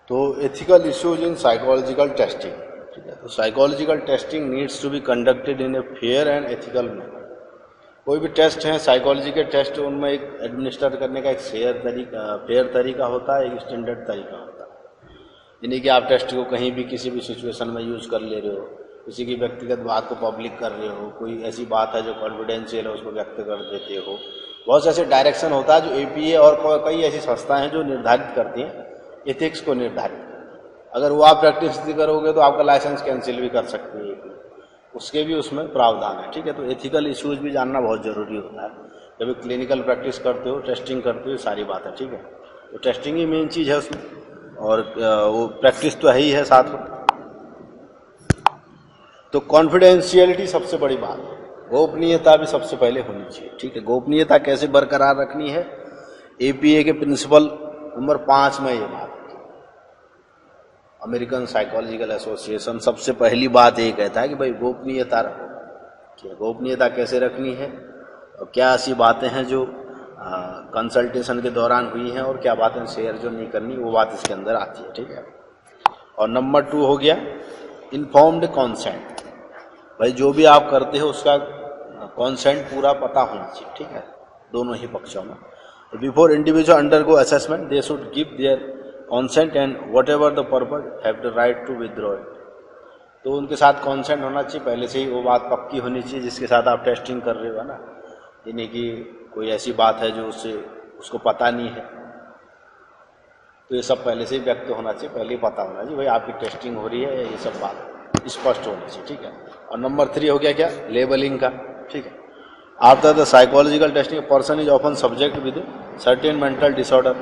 तो ethical issues in psychological testing, ठीक है। तो psychological testing needs to be conducted in a fair and ethical manner. कोई भी टेस्ट है, साइकोलॉजी के टेस्ट, उनमें एक एडमिनिस्टर करने का एक फेयर तरीका होता है, एक स्टैंडर्ड तरीका होता है। यानी कि आप टेस्ट को कहीं भी किसी भी सिचुएशन में यूज कर ले रहे हो, किसी की व्यक्तिगत बात को पब्लिक कर रहे हो, कोई ऐसी बात है जो कॉन्फिडेंशियल है उसको व्यक्त कर देते हो। बहुत से ऐसे डायरेक्शन होता है जो एपीए और कई ऐसी संस्थाएं हैं जो निर्धारित करती हैं, एथिक्स को निर्धारित करती हैं। अगर वो आप प्रैक्टिस करोगे तो आपका लाइसेंस कैंसिल भी कर सकती है, उसके भी उसमें प्रावधान है, ठीक है। तो एथिकल इश्यूज भी जानना बहुत जरूरी होता है। जब क्लिनिकल प्रैक्टिस करते हो, टेस्टिंग करते हो, सारी बात है, ठीक है। तो टेस्टिंग ही मेन चीज़ है उसमें, और वो प्रैक्टिस तो है ही है साथ में। तो कॉन्फिडेंशियलिटी सबसे बड़ी बात है, गोपनीयता भी सबसे पहले होनी चाहिए, ठीक है। गोपनीयता कैसे बरकरार रखनी है, एपीए के प्रिंसिपल नंबर 5 में ये बात, अमेरिकन साइकोलॉजिकल एसोसिएशन सबसे पहली बात ये कहता है कि भाई गोपनीयता रखो, ठीक है। गोपनीयता कैसे रखनी है और क्या ऐसी बातें हैं जो कंसल्टेशन के दौरान हुई हैं और क्या बातें शेयर जो नहीं करनी, वो बात इसके अंदर आती है, ठीक है। और नंबर 2 हो गया इन्फॉर्म्ड कॉन्सेंट। भाई जो भी आप करते हो उसका कॉन्सेंट पूरा पता होना चाहिए, ठीक है, दोनों ही पक्षों में। Before individual undergo assessment they should give their consent and whatever the purpose have the right to withdraw it. तो उनके साथ कॉन्सेंट होना चाहिए, पहले से ही वो बात पक्की होनी चाहिए जिसके साथ आप टेस्टिंग कर रहे हो ना। यानी कि कोई ऐसी बात है जो उसको पता नहीं है, तो ये सब पहले से ही व्यक्त होना चाहिए, पहले ही पता होना चाहिए भाई आपकी टेस्टिंग हो रही है, ये सब बात स्पष्ट होनी चाहिए, ठीक है। और नंबर 3 हो गया क्या, लेबलिंग का, ठीक है। After the psychological testing person is often subject with certain mental disorder.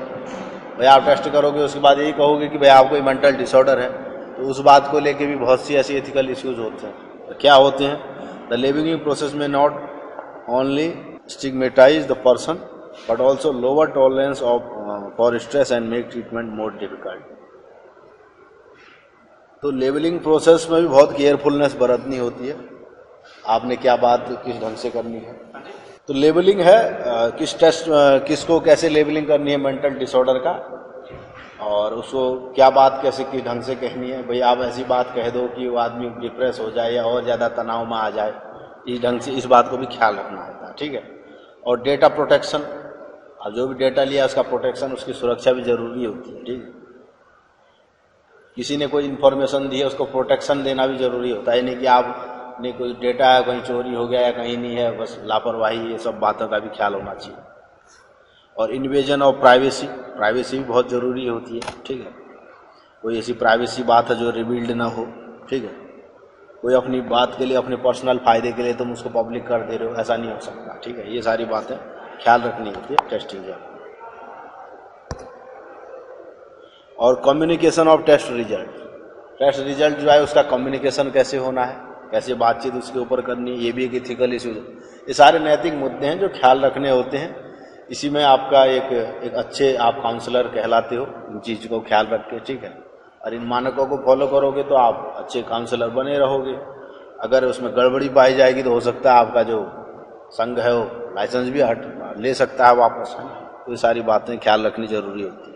भाई आप टेस्ट करोगे उसके बाद यही कहोगे कि भाई आपको मेंटल डिसऑर्डर है, तो उस बात को लेके भी बहुत सी ऐसी एथिकल इश्यूज होते हैं। तो क्या होते हैं, द लेबलिंग प्रोसेस में not only stigmatise the person but also lower tolerance for stress and make treatment more difficult. तो लेबलिंग प्रोसेस में भी बहुत केयरफुलनेस बरतनी होती है, आपने क्या बात किस ढंग से करनी है। तो लेबलिंग है किसको कैसे लेबलिंग करनी है मेंटल डिसऑर्डर का, और उसको क्या बात कैसे किस ढंग से कहनी है। भाई आप ऐसी बात कह दो कि वो आदमी डिप्रेस हो जाए या और ज़्यादा तनाव में आ जाए, इस ढंग से इस बात को भी ख्याल रखना होता है, ठीक है। और डेटा प्रोटेक्शन, और जो भी डेटा लिया उसका प्रोटेक्शन, उसकी सुरक्षा भी जरूरी होती है, ठीक है। किसी ने कोई इन्फॉर्मेशन दी है उसको प्रोटेक्शन देना भी जरूरी होता है, नहीं कि आपने कोई डेटा है कहीं चोरी हो गया या कहीं नहीं है, बस लापरवाही, ये सब बातों का भी ख्याल होना चाहिए। और इन्वेजन ऑफ प्राइवेसी, प्राइवेसी भी बहुत ज़रूरी होती है, ठीक है। कोई ऐसी प्राइवेसी बात है जो रिवील्ड ना हो, ठीक है। कोई अपनी बात के लिए, अपने पर्सनल फायदे के लिए तुम उसको पब्लिक कर दे रहे हो, ऐसा नहीं हो सकता, ठीक है। ये सारी बातें ख्याल रखनी होती है टेस्टिंग में। और कम्युनिकेशन ऑफ टेस्ट रिजल्ट जो है उसका कम्युनिकेशन कैसे होना है, कैसे बातचीत उसके ऊपर करनी है, ये भी एक इथिकल इशू है। ये सारे नैतिक मुद्दे हैं जो ख्याल रखने होते हैं। इसी में आपका एक अच्छे आप काउंसलर कहलाते हो, इन चीज़ को ख्याल रख के, ठीक है। और इन मानकों को फॉलो करोगे तो आप अच्छे काउंसलर बने रहोगे। अगर उसमें गड़बड़ी पाई जाएगी तो हो सकता है आपका जो संघ है वो लाइसेंस भी ले सकता है वापस, है। तो ये सारी बातें ख्याल रखनी जरूरी होती है।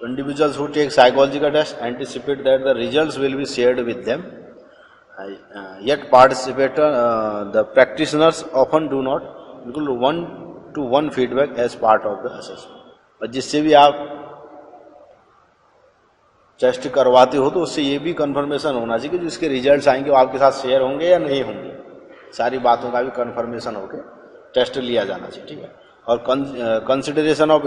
Individuals who take psychological test anticipate that the results will be shared with them. Yet the practitioners often do not include one-to-one feedback as part of the assessment. और जिससे भी आप टेस्ट करवाते हो तो उससे ये भी कंफर्मेशन होना चाहिए कि जो इसके रिजल्ट्स आएंगे वो आपके साथ शेयर होंगे या नहीं होंगे। सारी बातों का भी कंफर्मेशन होकर टेस्ट लिया जाना चाहिए, ठीक है। और कंसिडरेशन ऑफ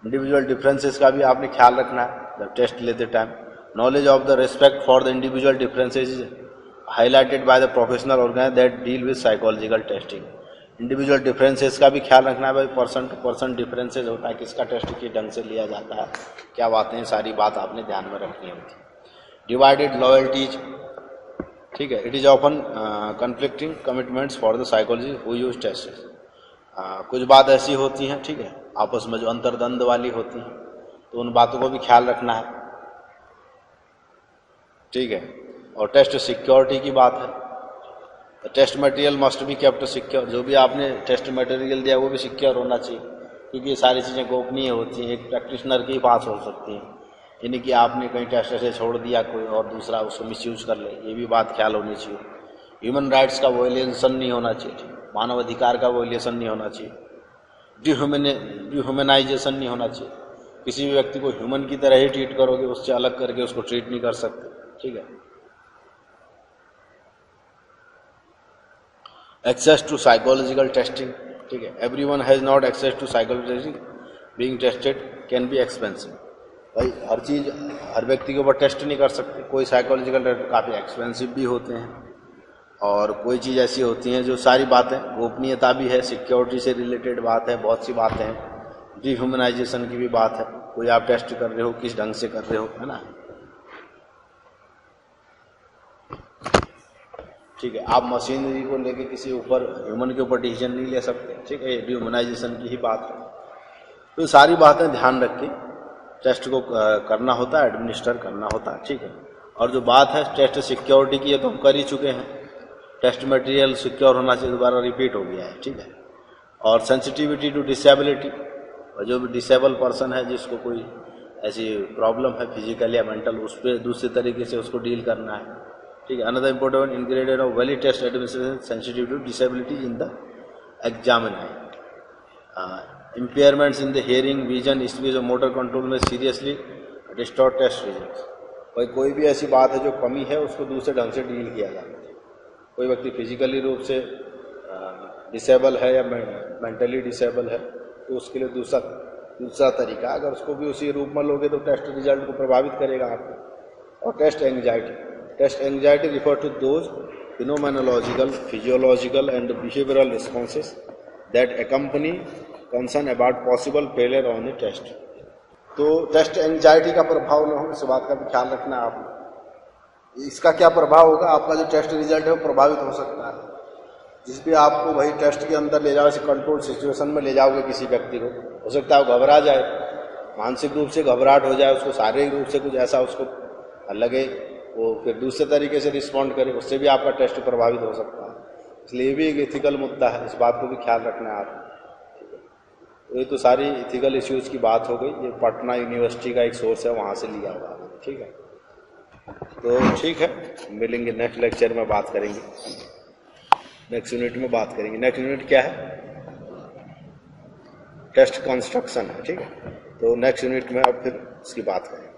इंडिविजुअल डिफरेंसेस का भी आपने ख्याल रखना है टेस्ट लेते time. Knowledge of the respect for the individual differences is highlighted by the professional organisation that deal with psychological testing. Individual differences का भी ख्याल रखना है, भाई पर्सन टू पर्सन डिफरेंसेस होता है, किसका टेस्ट किस ढंग से लिया जाता है, क्या बातें, सारी बात आपने ध्यान में रखनी होती है। डिवाइडेड लॉयल्टीज, ठीक है। It is often conflicting commitments for the psychology who use test. कुछ बात ऐसी होती हैं, ठीक है, आपस में जो अंतर्द्वंद वाली होती हैं, तो उन बातों को भी ख्याल रखना है, ठीक है। और टेस्ट सिक्योरिटी की बात है, test material must be kept secure. जो भी आपने टेस्ट मटेरियल दिया वो भी सिक्योर होना चाहिए, क्योंकि ये सारी चीज़ें गोपनीय होती हैं, एक प्रैक्टिशनर के ही पास हो सकती हैं। यानी कि आपने कहीं टेस्ट से छोड़ दिया कोई और दूसरा उसको मिसयूज कर ले, ये भी बात ख्याल होनी चाहिए। ह्यूमन राइट्स का वॉयलेशन नहीं होना चाहिए, मानव अधिकार का वॉयलेशन नहीं होना चाहिए, डिह्यूमनाइजेशन नहीं होना चाहिए। किसी भी व्यक्ति को ह्यूमन की तरह ही ट्रीट करोगे, उससे अलग करके उसको ट्रीट नहीं कर सकते, ठीक है। एक्सेस टू साइकोलॉजिकल टेस्टिंग, ठीक है, everyone has not access to psychological testing, being tested can be expensive. भाई हर चीज़ हर व्यक्ति के ऊपर टेस्ट नहीं कर सकते, कोई साइकोलॉजिकल टेस्ट काफ़ी एक्सपेंसिव भी होते हैं, और कोई चीज़ ऐसी होती हैं जो सारी बातें, गोपनीयता भी है, सिक्योरिटी से रिलेटेड बात है, बहुत सी बातें हैं, डिह्यूमनाइजेशन की भी बात है, कोई आप टेस्ट कर रहे हो किस ढंग से कर रहे हो, है ना, ठीक है। आप मशीनरी को लेके किसी ऊपर ह्यूमन के ऊपर डिसीजन नहीं ले सकते, ठीक है, डिह्यूमनाइजेशन की ही बात है। तो सारी बातें ध्यान रख के टेस्ट को करना होता है, एडमिनिस्टर करना होता है, ठीक है। और जो बात है टेस्ट सिक्योरिटी की, ये तो हम कर ही चुके हैं, टेस्ट मटेरियल सिक्योर होना चाहिए, दोबारा रिपीट हो गया है, ठीक है। और सेंसिटिविटी टू डिसेबिलिटी, और जो भी डिसेबल पर्सन है जिसको कोई ऐसी प्रॉब्लम है फिजिकल या मेंटल, उस पर दूसरे तरीके से उसको डील करना है, ठीक है। Another important ingredient of valid test administration sensitivity to disability in the examiner, impairments in the hearing, vision, speech और मोटर कंट्रोल में सीरियसली डिस्टॉर्ट टेस्ट रिजल्ट्स। भाई कोई भी ऐसी बात है जो कमी है उसको दूसरे ढंग से डील किया जाता है। कोई व्यक्ति फिजिकली रूप से डिसेबल है या मेंटली डिसेबल है तो उसके लिए दूसरा तरीका, अगर उसको भी उसी रूप में लोगे तो टेस्ट रिजल्ट को प्रभावित करेगा आपको। और test anxiety refer to those phenomenological, physiological and behavioural responses that accompany concern about possible failure on a test। तो टेस्ट एंग्जाइटी का प्रभाव न हो, इस बात का भी ख्याल रखना है आपको। इसका क्या प्रभाव होगा, आपका जो टेस्ट रिजल्ट है वो प्रभावित हो सकता है। जिस भी आपको भाई टेस्ट के अंदर ले जाओ, ऐसे कंट्रोल सिचुएशन में ले जाओगे किसी व्यक्ति को, हो सकता है वो घबरा जाए, मानसिक रूप से घबराहट हो जाए, उसको शारीरिक रूप से कुछ ऐसा उसको लगे, वो फिर दूसरे तरीके से रिस्पॉन्ड करे, उससे भी आपका टेस्ट प्रभावित हो सकता है। इसलिए ये भी एक इथिकल मुद्दा है, इस बात को भी ख्याल रखना है आपको। ये तो सारी इथिकल इश्यूज की बात हो गई, ये पटना यूनिवर्सिटी का एक सोर्स है, वहाँ से लिया हुआ है, ठीक है। तो ठीक है, मिलेंगे नेक्स्ट लेक्चर में, बात करेंगे, नेक्स्ट यूनिट में बात करेंगे। नेक्स्ट यूनिट क्या है, टेस्ट कंस्ट्रक्शन है, ठीक है। तो नेक्स्ट यूनिट में अब फिर इसकी बात करेंगे।